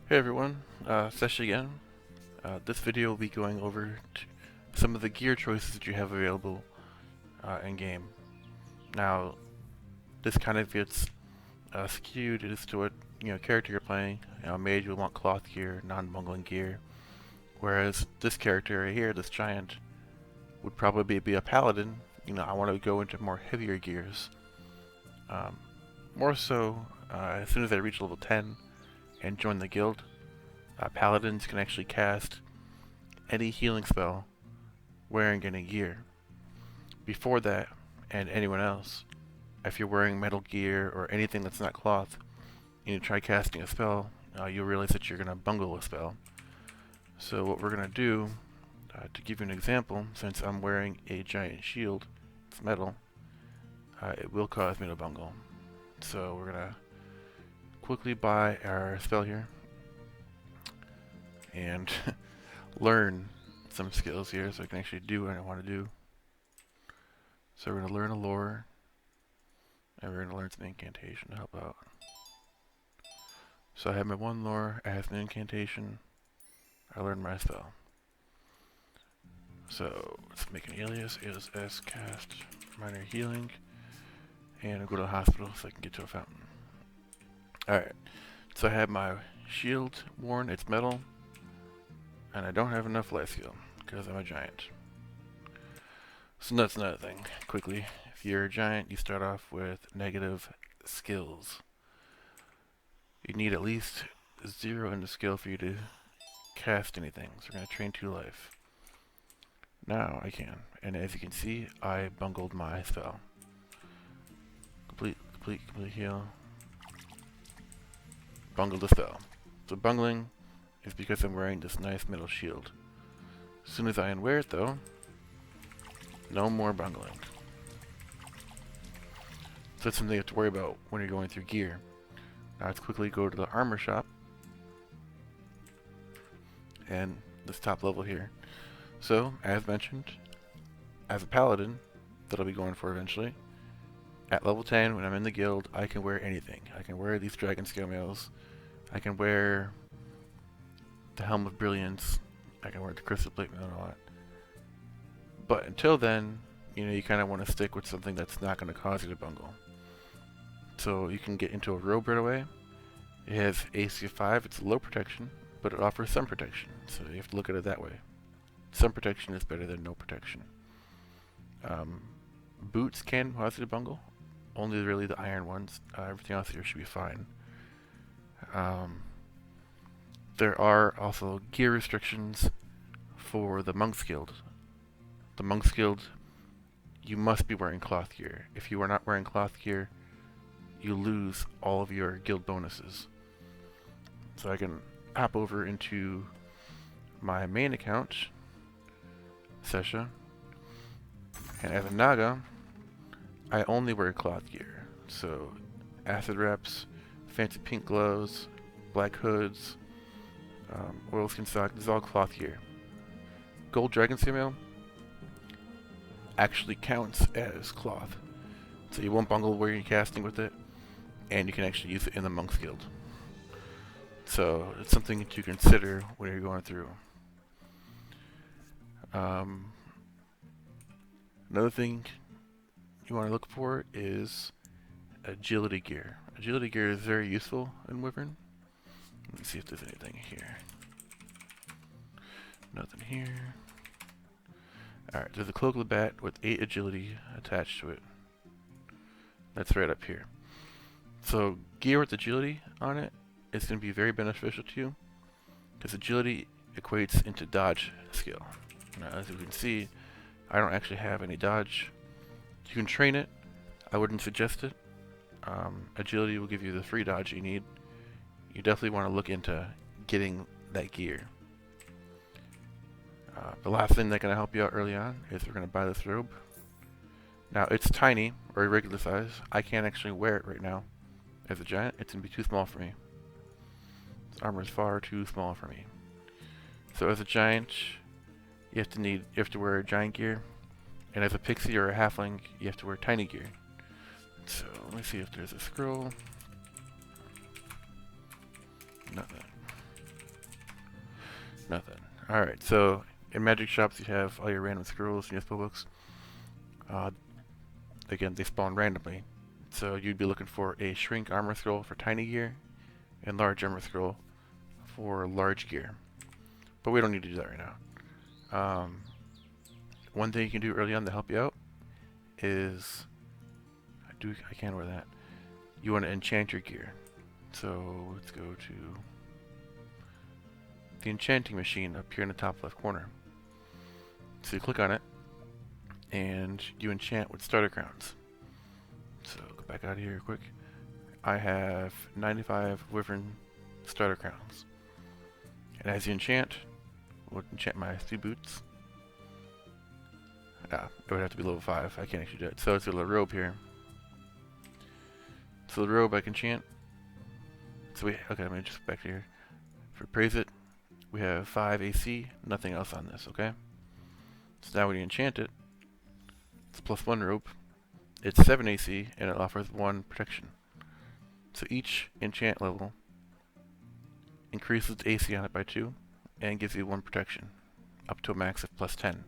Hey everyone, Sesh again. This video will be going over some of the gear choices that you have available in game. Now, this kind of gets skewed as to what character you're playing. A mage will want cloth gear, non-bungling gear, whereas this character right here, this giant, would probably be a paladin. I want to go into more heavier gears. More so, as soon as I reach level 10 and join the guild. Paladins can actually cast any healing spell wearing any gear. Before that, and anyone else, if you're wearing metal gear or anything that's not cloth, and you try casting a spell, you'll realize that you're going to bungle a spell. So what we're going to do, to give you an example, since I'm wearing a giant shield, it's metal, it will cause me to bungle. So we're going to quickly buy our spell here and learn some skills here so I can actually do what I want to do. So we're going to learn a lore, and we're going to learn some incantation to help out. So I have my one lore, I have an incantation, I learned my spell. So let's make an alias S cast minor healing, and I'll go to the hospital so I can get to a fountain. Alright, so I have my shield worn, it's metal, and I don't have enough life steal because I'm a giant. So that's another thing, quickly. If you're a giant, you start off with negative skills. You need at least 0 in the skill for you to cast anything. So we're going to train 2 life. Now I can. And as you can see, I bungled my spell. Complete heal. Bungled the spell. So bungling is because I'm wearing this nice metal shield. As soon as I unwear it though, no more bungling. So that's something you have to worry about when you're going through gear. Now let's quickly go to the armor shop. And this top level here. So, as mentioned, as a paladin, that I'll be going for eventually, at level 10 when I'm in the guild, I can wear anything. I can wear these dragon scale mails. I can wear the Helm of Brilliance. I can wear the Crystal Plate mail and all that. But until then, you kind of want to stick with something that's not going to cause you to bungle. So you can get into a robe right away. It has AC of 5, it's low protection, but it offers some protection. So you have to look at it that way. Some protection is better than no protection. Boots can cause you to bungle. Only really the iron ones. Everything else here should be fine. There are also gear restrictions for the Monk's Guild. The Monk's Guild, you must be wearing cloth gear. If you are not wearing cloth gear, you lose all of your guild bonuses. So I can hop over into my main account, Sesha, and as a Naga, I only wear cloth gear. So acid reps, fancy pink gloves, black hoods, oilskin sock, this is all cloth gear. Gold dragon scale mail actually counts as cloth. So you won't bungle where you're casting with it, and you can actually use it in the Monk's Guild. So it's something to consider when you're going through. Another thing you want to look for is agility gear. Agility gear is very useful in Wyvern. Let me see if there's anything here. Nothing here. Alright, there's a Cloak of the Bat with 8 agility attached to it. That's right up here. So gear with agility on it is going to be very beneficial to you, because agility equates into dodge skill. Now as you can see, I don't actually have any dodge. You can train it. I wouldn't suggest it. Agility will give you the free dodge you need. You definitely want to look into getting that gear. The last thing that's going to help you out early on is we're going to buy this robe. Now it's tiny, or irregular size. I can't actually wear it right now. As a giant, it's going to be too small for me. This armor is far too small for me. So as a giant, you have to wear giant gear, and as a pixie or a halfling, you have to wear tiny gear. So let me see if there's a scroll. Nothing. Alright, so in magic shops you have all your random scrolls and your spellbooks. Again, they spawn randomly. So you'd be looking for a shrink armor scroll for tiny gear and large armor scroll for large gear. But we don't need to do that right now. One thing you can do early on to help you out is I can't wear that. You want to enchant your gear. So let's go to the enchanting machine up here in the top left corner. So you click on it and you enchant with starter crowns. So go back out of here quick. I have 95 Wyvern starter crowns. And as you enchant, we'll enchant my 3 boots. It would have to be level 5. I can't actually do it. So let's go to the robe here. So the robe I can enchant. So okay, let me just back here. For praise it, we have 5 AC, nothing else on this, okay? So now when you enchant it, it's +1 robe. It's 7 AC and it offers 1 protection. So each enchant level increases the AC on it by 2 and gives you 1 protection, up to a max of +10.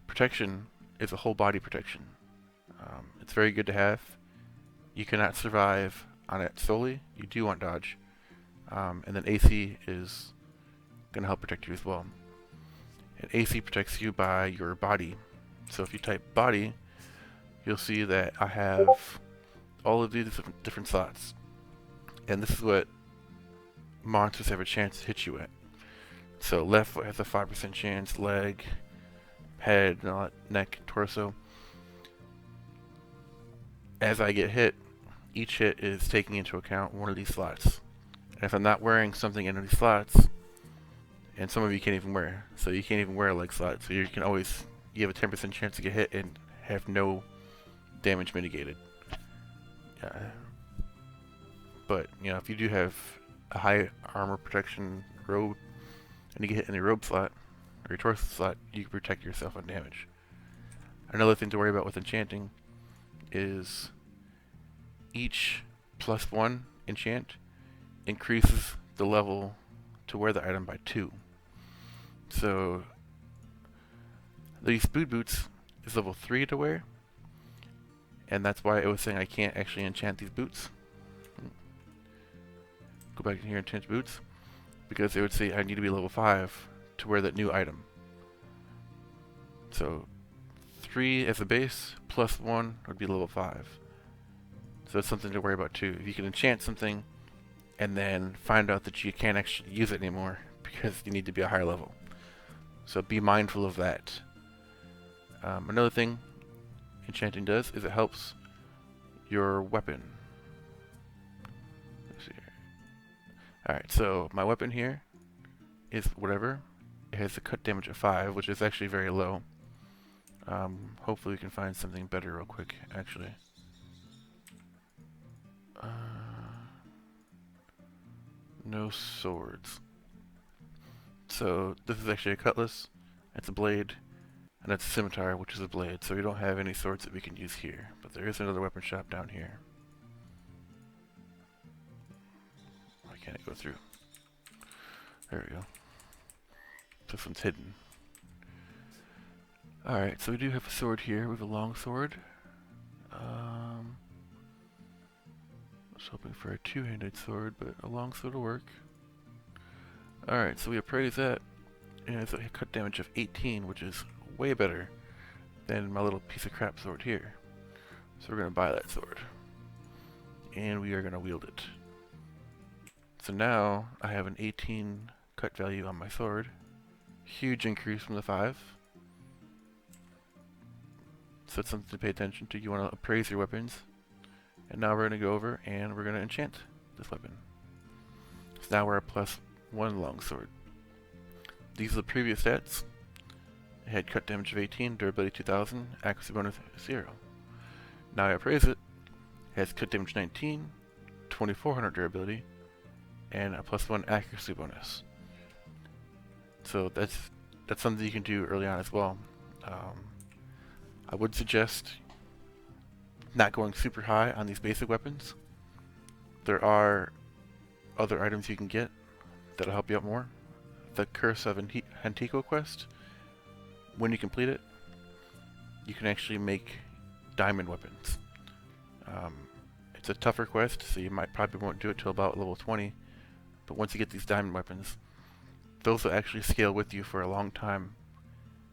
Protection is a whole body protection. It's very good to have. You cannot survive on it solely. You do want dodge. And then AC is going to help protect you as well. And AC protects you by your body. So if you type body, you'll see that I have all of these different slots. And this is what monsters have a chance to hit you at. So left foot has a 5% chance, leg, head, neck, torso. As I get hit, each hit is taking into account one of these slots. And if I'm not wearing something in these slots, and some of you can't even wear, so you can't even wear a leg slot, so you have a 10% chance to get hit and have no damage mitigated. But if you do have a high armor protection robe and you get hit in your robe slot or your torso slot, you can protect yourself on damage. Another thing to worry about with enchanting is each +1 enchant increases the level to wear the item by 2. So these boot boots is level 3 to wear, and that's why it was saying I can't actually enchant these boots. Go back in here and enchant boots, because it would say I need to be level 5 to wear that new item. So 3 as a base, +1 would be level 5. So it's something to worry about too. If you can enchant something and then find out that you can't actually use it anymore because you need to be a higher level. So be mindful of that. Another thing enchanting does is it helps your weapon. Let's see here. Alright, so my weapon here is whatever. It has a cut damage of 5, which is actually very low. Hopefully we can find something better real quick, actually. No swords. So this is actually a cutlass, it's a blade, and that's a scimitar, which is a blade. So we don't have any swords that we can use here, but there is another weapon shop down here. Why can't it go through? There we go. This one's hidden. Alright, so we do have a sword here. We have a long sword. I was hoping for a two-handed sword, but a long sword will work. Alright, so we appraise that. And it's a cut damage of 18, which is way better than my little piece of crap sword here. So we're going to buy that sword. And we are going to wield it. So now I have an 18 cut value on my sword. Huge increase from the 5. So it's something to pay attention to. You want to appraise your weapons. And now we're going to go over and we're going to enchant this weapon. So now we're at +1 longsword. These are the previous stats. It had cut damage of 18, durability 2000, accuracy bonus 0. Now I appraise it. It has cut damage 19, 2400 durability, and a +1 accuracy bonus. So that's something you can do early on as well. I would suggest not going super high on these basic weapons. There are other items you can get that'll help you out more. the Curse of Antico quest, when you complete it, you can actually make diamond weapons. It's a tougher quest, so you probably won't do it till about level 20. But once you get these diamond weapons, those will actually scale with you for a long time,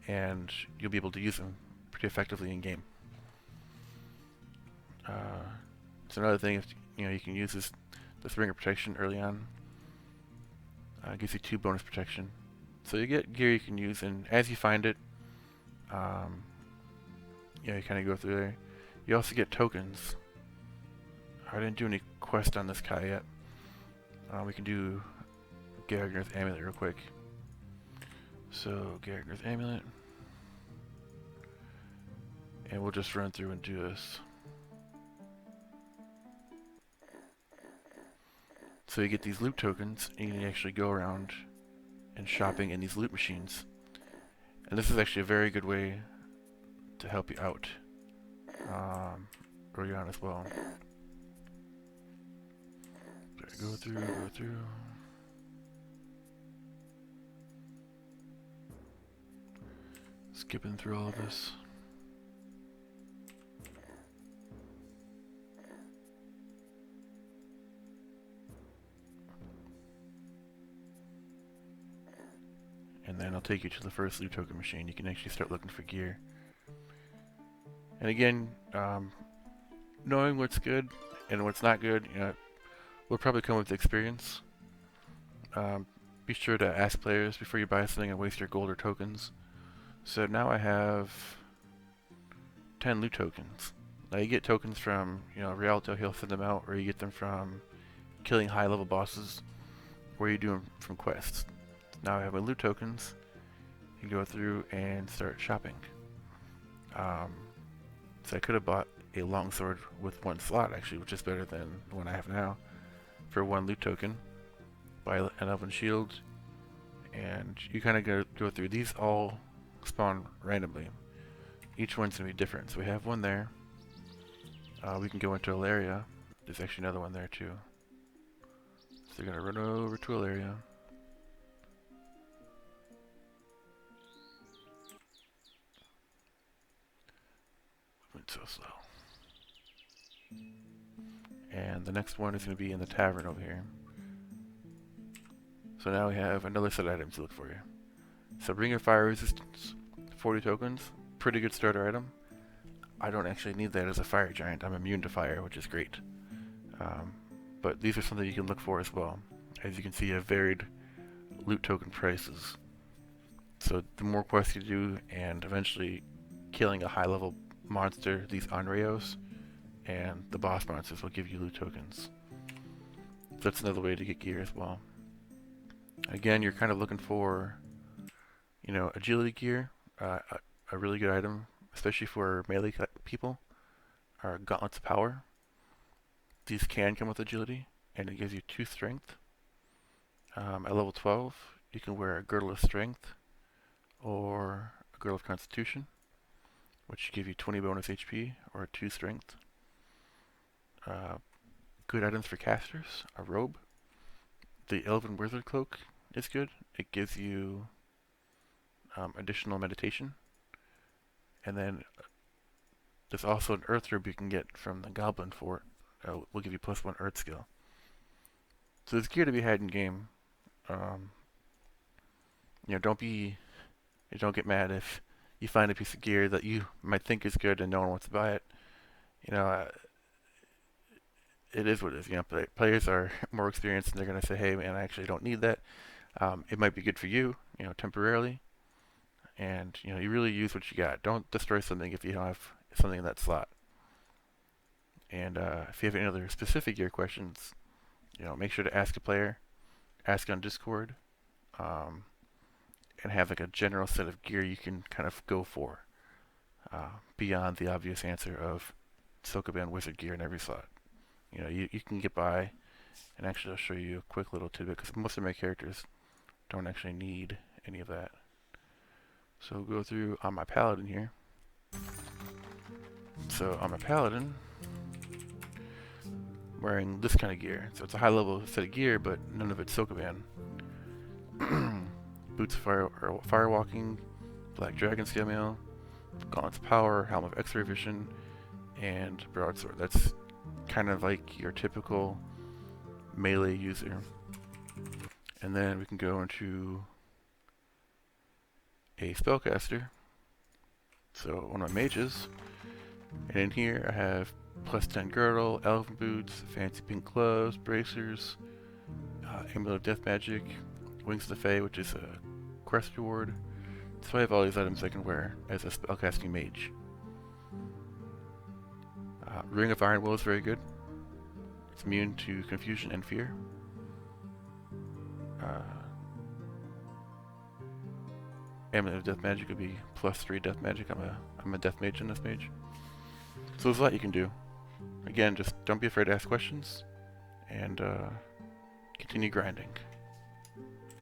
and you'll be able to use them pretty effectively in game. It's another thing, if you can use this ring of protection early on. It gives you 2 bonus protection. So you get gear you can use, and as you find it, you kind of go through there. You also get tokens. I didn't do any quest on this guy yet. We can do Garagner's Amulet real quick. So Garagner's Amulet, and we'll just run through and do this. So you get these loot tokens, and you can actually go around and shopping in these loot machines. And this is actually a very good way to help you out early on as well. Go through. Skipping through all of this. And then I'll take you to the first loot token machine. You can actually start looking for gear. And again, knowing what's good and what's not good, will probably come with experience. Be sure to ask players before you buy something and waste your gold or tokens. So now I have 10 loot tokens. Now you get tokens from, Rialto, he'll send them out, or you get them from killing high level bosses, or you do them from quests. Now I have my loot tokens. You can go through and start shopping. So I could have bought a longsword with 1 slot actually, which is better than the one I have now, for 1 loot token. Buy an elven shield, and you kind of go through. These all spawn randomly. Each one's gonna be different. So we have one there. We can go into Alaria. There's actually another one there too. So you're gonna run over to Alaria. Went so slow. And the next one is going to be in the tavern over here. So now we have another set of items to look for here. So Ring of Fire Resistance, 40 tokens, pretty good starter item. I don't actually need that as a fire giant. I'm immune to fire, which is great. But these are something you can look for as well. As you can see, you have varied loot token prices. So the more quests you do, and eventually killing a high level monster, these Onreos, and the boss monsters will give you loot tokens. So that's another way to get gear as well. Again, you're kind of looking for, agility gear. A really good item, especially for melee people, are Gauntlets of Power. These can come with agility, and it gives you 2 strength. At level 12, you can wear a Girdle of Strength or a Girdle of Constitution, which give you 20 bonus HP or 2 strength. Good items for casters, a robe. The Elven Wizard Cloak is good. It gives you additional meditation. And then there's also an Earth Robe you can get from the Goblin Fort. Will give you +1 Earth skill. So there's gear to be had in game. Don't get mad if you find a piece of gear that you might think is good and no one wants to buy it. It is what it is. Players are more experienced, and they're going to say, hey man, I actually don't need that. It might be good for you, temporarily. And, you really use what you got. Don't destroy something if you don't have something in that slot. And if you have any other specific gear questions, make sure to ask a player, ask on Discord, and have like a general set of gear you can kind of go for, beyond the obvious answer of Sokoban wizard gear in every slot. You can get by, and actually I'll show you a quick little tidbit, because most of my characters don't actually need any of that. So we'll go through on my paladin here. So on my paladin, wearing this kind of gear. So it's a high level set of gear, but none of it's Sokoban. Boots of Fire or Firewalking, Black Dragon Scale Mail, Gauntlet's Power, Helm of X-Ray Vision, and Broadsword. That's kind of like your typical melee user. And then we can go into a spellcaster. So one of my mages. And in here I have +10 girdle, elven boots, fancy pink gloves, bracers, amulet of death magic, wings of the fae, which is a quest reward. So I have all these items I can wear as a spellcasting mage. Ring of Iron Will is very good. It's immune to confusion and fear. Amulet of Death Magic would be +3 Death Magic. I'm a Death Mage in this mage. So there's a lot you can do. Again, just don't be afraid to ask questions, and continue grinding.